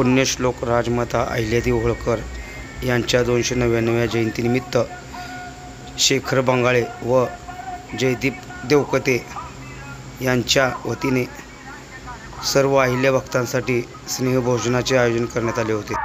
पुण्यश्लोक राजमाता अहिल्यादेवी होळकर यांच्या 299व्या जयंतीनिमित्त शेखर बंगाळे व जयदीप देवकते यांच्या वतीने सर्व अहिल्या भक्तांसाठी स्नेहभोजनाचे आयोजन करण्यात आले होते।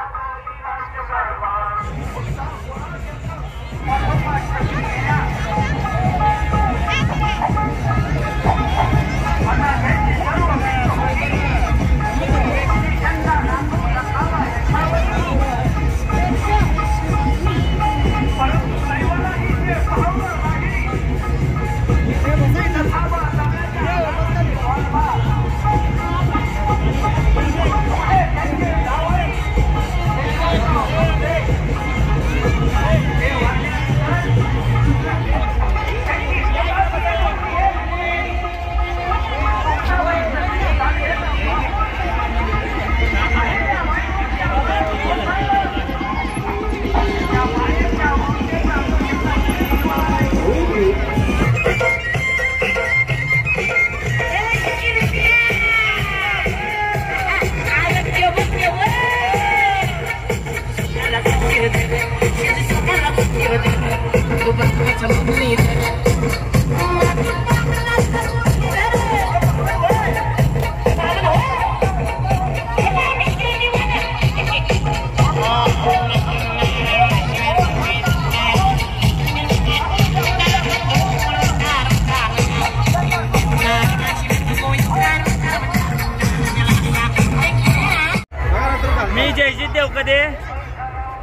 मी जयदीप देवकते।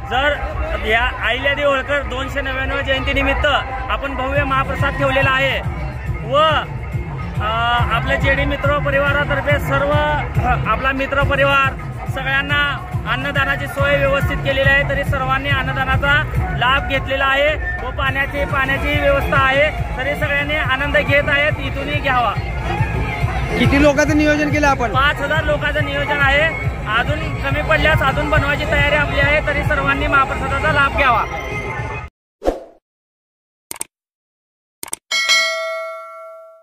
जर या अहिल्यादेवी होळकर 299व्या जयंतीनिमित्त आपण भव्य महाप्रसाद ठेवलेला आहे व आपल्या जेडी मित्र परिवारातर्फे सर्व आपला मित्र परिवार सगळ्यांना अन्नदानाची सोय व्यवस्थित केलेली आहे। तरी सर्वांनी अन्नदानाचा लाभ घेतलेला आहे व पाण्याची व्यवस्था आहे, तरी सगळ्यांनी आनंद घेत आहेत, इथूनही घ्यावा। किती लोकांचं नियोजन केलं आपण? 5000 लोकांचं नियोजन आहे। अजून कमी पडल्यास अजून बनवायची तयारी आपली आहे, तरी सर्वांनी महाप्रसादाचा लाभ घ्यावा।